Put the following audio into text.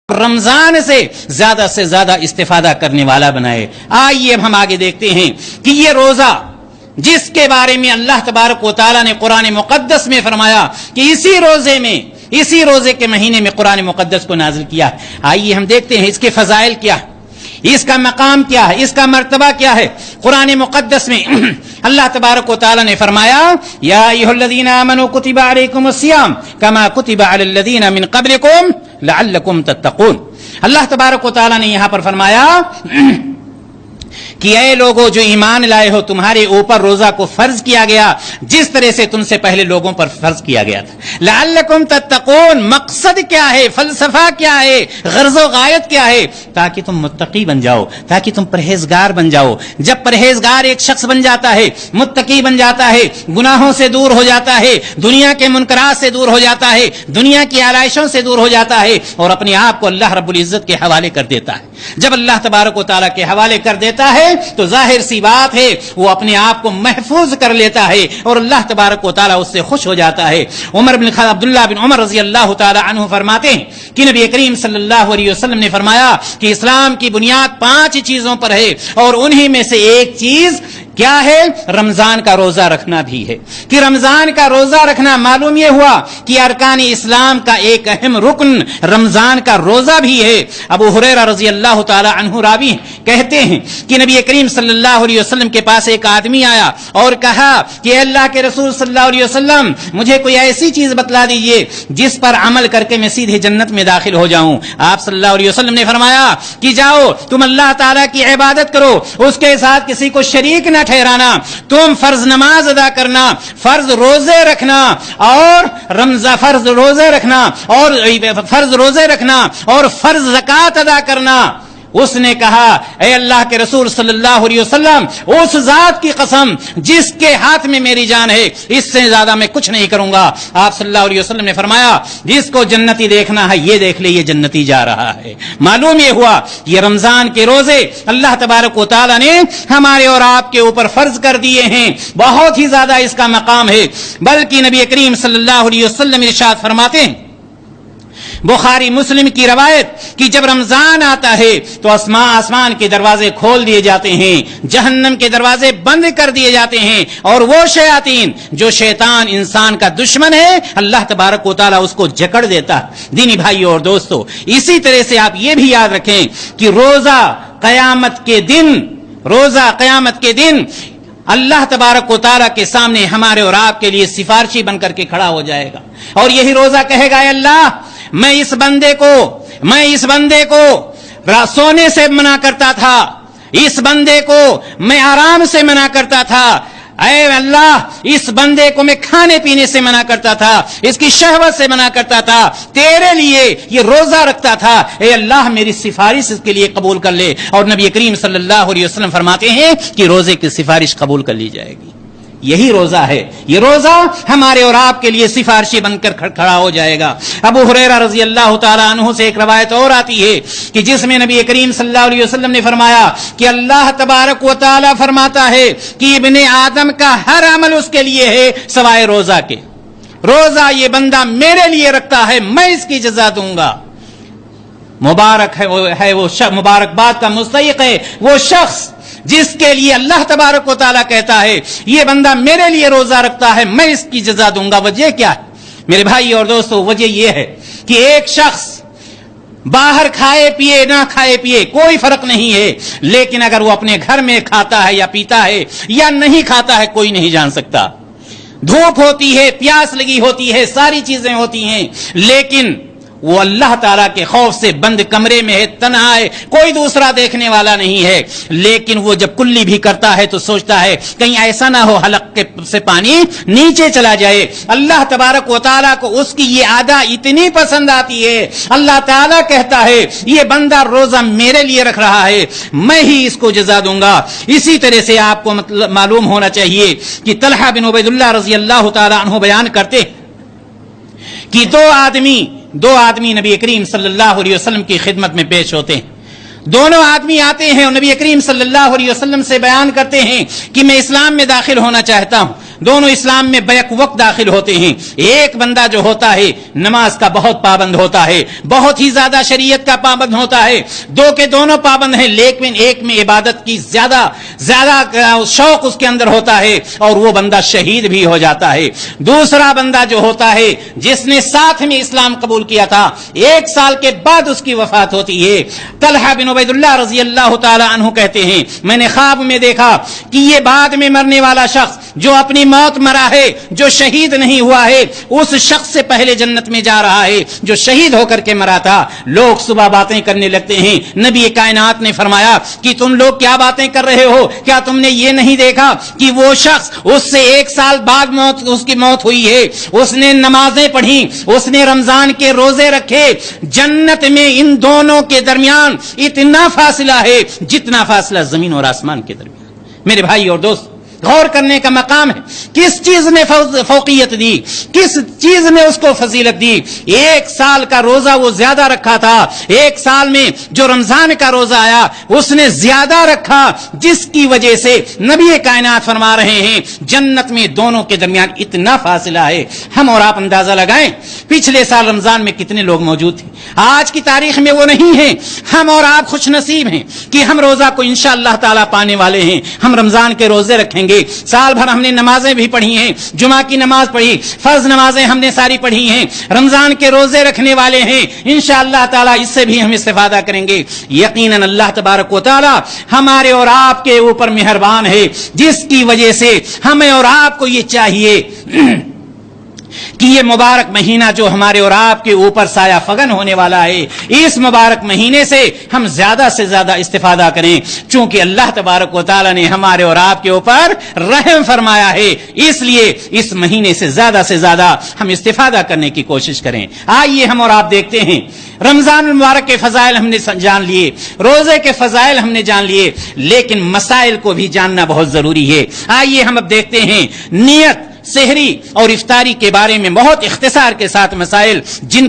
رمضان سے زیادہ استفادہ کرنے والا بنائے۔ آئیے اب ہم آگے دیکھتے ہیں کہ یہ روزہ جس کے بارے میں اللہ تبارک و تعالیٰ نے قرآن مقدس میں فرمایا کہ اسی روزے کے مہینے میں قرآن مقدس کو نازل کیا۔ آئیے ہم دیکھتے ہیں اس کے فضائل کیا ہے، اس کا مقام کیا ہے، اس کا مرتبہ کیا ہے۔ قرآن مقدس میں اللہ تبارک و تعالیٰ نے فرمایا یا ایھا الذین آمنوا کتب علیکم الصیام کما کتب علی الذین من قبلکم لعلکم تتقون۔ اللہ تبارک و تعالیٰ نے یہاں پر فرمایا کہ اے لوگو جو ایمان لائے ہو، تمہارے اوپر روزہ کو فرض کیا گیا جس طرح سے تم سے پہلے لوگوں پر فرض کیا گیا تھا۔ لعلکم تتقون، مقصد کیا ہے، فلسفہ کیا ہے، غرض و غایت کیا ہے؟ تاکہ تم متقی بن جاؤ، تاکہ تم پرہیزگار بن جاؤ۔ جب پرہیزگار ایک شخص بن جاتا ہے، متقی بن جاتا ہے، گناہوں سے دور ہو جاتا ہے، دنیا کے منکرات سے دور ہو جاتا ہے، دنیا کی آلائشوں سے دور ہو جاتا ہے اور اپنے آپ کو اللہ رب العزت کے حوالے کر دیتا ہے۔ جب اللہ تبارک و تعالیٰ کے حوالے کر دیتا ہے تو ظاہر سی بات ہے وہ اپنے آپ کو محفوظ کر لیتا ہے اور اللہ تبارک و تعالیٰ اس سے خوش ہو جاتا ہے۔ عبداللہ بن عمر رضی اللہ تعالیٰ عنہ فرماتے ہیں کہ نبی کریم صلی اللہ علیہ وسلم نے فرمایا کہ اسلام کی بنیاد 5 چیزوں پر ہے اور انہی میں سے ایک چیز کیا ہے؟ رمضان کا روزہ رکھنا بھی ہے۔ کہ رمضان کا روزہ رکھنا، معلوم یہ ہوا کہ ارکان اسلام کا ایک اہم رکن رمضان کا روزہ بھی ہے۔ ابو ہریرہ رضی اللہ تعالی عنہ راوی کہتے ہیں کہ نبی کریم صلی اللہ علیہ وسلم کے پاس ایک آدمی آیا اور کہا کہ اے اللہ کے رسول صلی اللہ علیہ وسلم، مجھے کوئی ایسی چیز بتلا دیجئے جس پر عمل کر کے میں سیدھے جنت میں داخل ہو جاؤں۔ آپ صلی اللہ علیہ وسلم نے فرمایا کہ جاؤ تم اللہ تعالیٰ کی عبادت کرو، اس کے ساتھ کسی کو شریک نہ ٹھہرانا، تم فرض نماز ادا کرنا، فرض روزے رکھنا اور فرض زکات ادا کرنا۔ اس نے کہا اے اللہ کے رسول صلی اللہ علیہ وسلم، اس ذات کی قسم جس کے ہاتھ میں میری جان ہے، اس سے زیادہ میں کچھ نہیں کروں گا۔ آپ صلی اللہ علیہ وسلم نے فرمایا جس کو جنتی دیکھنا ہے یہ دیکھ لے، یہ جنتی جا رہا ہے۔ معلوم یہ ہوا یہ رمضان کے روزے اللہ تبارک و تعالیٰ نے ہمارے اور آپ کے اوپر فرض کر دیے ہیں، بہت ہی زیادہ اس کا مقام ہے۔ بلکہ نبی کریم صلی اللہ علیہ وسلم ارشاد فرماتے ہیں، بخاری مسلم کی روایت کہ جب رمضان آتا ہے تو آسمان کے دروازے کھول دیے جاتے ہیں، جہنم کے دروازے بند کر دیے جاتے ہیں اور وہ شیاطین جو شیطان انسان کا دشمن ہے، اللہ تبارک و تعالیٰ اس کو جکڑ دیتا ہے۔ دینی بھائیو اور دوستو، اسی طرح سے آپ یہ بھی یاد رکھیں کہ روزہ قیامت کے دن اللہ تبارک و تعالیٰ کے سامنے ہمارے اور آپ کے لیے سفارشی بن کر کے کھڑا ہو جائے گا اور یہی روزہ کہے گا اے اللہ، میں اس بندے کو سونے سے منع کرتا تھا، اس بندے کو میں آرام سے منع کرتا تھا، اے اللہ اس بندے کو میں کھانے پینے سے منع کرتا تھا، اس کی شہوت سے منع کرتا تھا، تیرے لیے یہ روزہ رکھتا تھا، اے اللہ میری سفارش اس کے لیے قبول کر لے۔ اور نبی کریم صلی اللہ علیہ وسلم فرماتے ہیں کہ روزے کی سفارش قبول کر لی جائے گی۔ یہی روزہ ہے، یہ روزہ ہمارے اور آپ کے لیے سفارشی بن کر کھڑا ہو جائے گا۔ ابو ہریرہ رضی اللہ تعالیٰ عنہ سے ایک روایت اور آتی ہے کہ جس میں نبی کریم صلی اللہ علیہ وسلم نے فرمایا کہ اللہ تبارک و تعالیٰ فرماتا ہے کہ ابن آدم کا ہر عمل اس کے لیے ہے سوائے روزہ کے۔ روزہ یہ بندہ میرے لیے رکھتا ہے، میں اس کی جزا دوں گا۔ مبارکباد کا مستحق ہے وہ شخص جس کے لیے اللہ تبارک و تعالیٰ کہتا ہے یہ بندہ میرے لیے روزہ رکھتا ہے، میں اس کی جزا دوں گا۔ وجہ کیا ہے میرے بھائی اور دوستو؟ وجہ یہ ہے کہ ایک شخص باہر کھائے پیے نہ کھائے پیے کوئی فرق نہیں ہے، لیکن اگر وہ اپنے گھر میں کھاتا ہے یا پیتا ہے یا نہیں کھاتا ہے کوئی نہیں جان سکتا۔ دھوپ ہوتی ہے، پیاس لگی ہوتی ہے، ساری چیزیں ہوتی ہیں، لیکن وہ اللہ تعالیٰ کے خوف سے بند کمرے میں ہے، تنہا ہے، کوئی دوسرا دیکھنے والا نہیں ہے، لیکن وہ جب کلی بھی کرتا ہے تو سوچتا ہے کہیں ایسا نہ ہو حلق سے پانی نیچے چلا جائے۔ اللہ تبارک و تعالیٰ کو اس کی یہ عادہ اتنی پسند آتی ہے، اللہ تعالیٰ کہتا ہے یہ بندہ روزہ میرے لیے رکھ رہا ہے، میں ہی اس کو جزا دوں گا۔ اسی طرح سے آپ کو معلوم ہونا چاہیے کہ طلحہ بن عبید اللہ رضی اللہ تعالیٰ عنہ بیان کرتے کہ دو آدمی نبی کریم صلی اللہ علیہ وسلم کی خدمت میں پیش ہوتے ہیں۔ دونوں آدمی آتے ہیں اور نبی کریم صلی اللہ علیہ وسلم سے بیان کرتے ہیں کہ میں اسلام میں داخل ہونا چاہتا ہوں۔ دونوں اسلام میں بیک وقت داخل ہوتے ہیں. ایک بندہ جو ہوتا ہے نماز کا بہت پابند ہوتا ہے, بہت ہی زیادہ شریعت کا پابند ہوتا ہے, دو کے دونوں پابند ہیں, لیکن ایک میں عبادت کی زیادہ شوق اس کے اندر ہوتا ہے اور وہ بندہ شہید بھی ہو جاتا ہے. دوسرا بندہ جو ہوتا ہے جس نے ساتھ میں اسلام قبول کیا تھا, 1 سال کے بعد اس کی وفات ہوتی ہے. طلحہ بن عبید اللہ رضی اللہ تعالی عنہ کہتے ہیں میں نے خواب میں دیکھا کہ یہ بعد میں مرنے والا شخص جو اپنی موت مرا ہے, جو شہید نہیں ہوا ہے, اس شخص سے پہلے جنت میں جا رہا ہے جو شہید ہو کر کے مرا تھا. لوگ صبح باتیں کرنے لگتے ہیں. نبی کائنات نے فرمایا کہ تم لوگ کیا باتیں کر رہے ہو, کیا تم نے یہ نہیں دیکھا کہ وہ شخص اس سے 1 سال بعد اس کی موت ہوئی ہے, اس نے نمازیں پڑھی, اس نے رمضان کے روزے رکھے. جنت میں ان دونوں کے درمیان اتنا فاصلہ ہے جتنا فاصلہ زمین اور آسمان کے درمیان. میرے بھائی اور دوست, غور کرنے کا مقام ہے کس چیز نے فوقیت دی, کس چیز نے اس کو فضیلت دی. 1 سال کا روزہ وہ زیادہ رکھا تھا, 1 سال میں جو رمضان کا روزہ آیا اس نے زیادہ رکھا, جس کی وجہ سے نبی کائنات فرما رہے ہیں جنت میں دونوں کے درمیان اتنا فاصلہ ہے. ہم اور آپ اندازہ لگائیں پچھلے سال رمضان میں کتنے لوگ موجود تھے, آج کی تاریخ میں وہ نہیں ہیں. ہم اور آپ خوش نصیب ہیں کہ ہم روزہ کو انشاءاللہ تعالی پانے والے ہیں. ہم رمضان کے روزے رکھیں گے, سال بھر ہم نے نمازیں بھی پڑھی ہیں, جمعہ کی نماز پڑھی, فرض نمازیں ہم نے ساری پڑھی ہیں, رمضان کے روزے رکھنے والے ہیں. انشاءاللہ تعالی اس سے بھی ہم استفادہ کریں گے. یقیناً اللہ تبارک و تعالی ہمارے اور آپ کے اوپر مہربان ہے, جس کی وجہ سے ہمیں اور آپ کو یہ چاہیے کہ یہ مبارک مہینہ جو ہمارے اور آپ کے اوپر سایہ فگن ہونے والا ہے, اس مبارک مہینے سے ہم زیادہ سے زیادہ استفادہ کریں, چونکہ اللہ تبارک و تعالی نے ہمارے اور آپ کے اوپر رحم فرمایا ہے. اس لیے اس مہینے سے زیادہ ہم استفادہ کرنے کی کوشش کریں. آئیے ہم اور آپ دیکھتے ہیں رمضان المبارک کے فضائل ہم نے جان لیے, روزے کے فضائل ہم نے جان لیے, لیکن مسائل کو بھی جاننا بہت ضروری ہے. آئیے ہم اب دیکھتے ہیں نیت, سحری اور افطاری کے بارے میں بہت اختصار کے ساتھ مسائل جن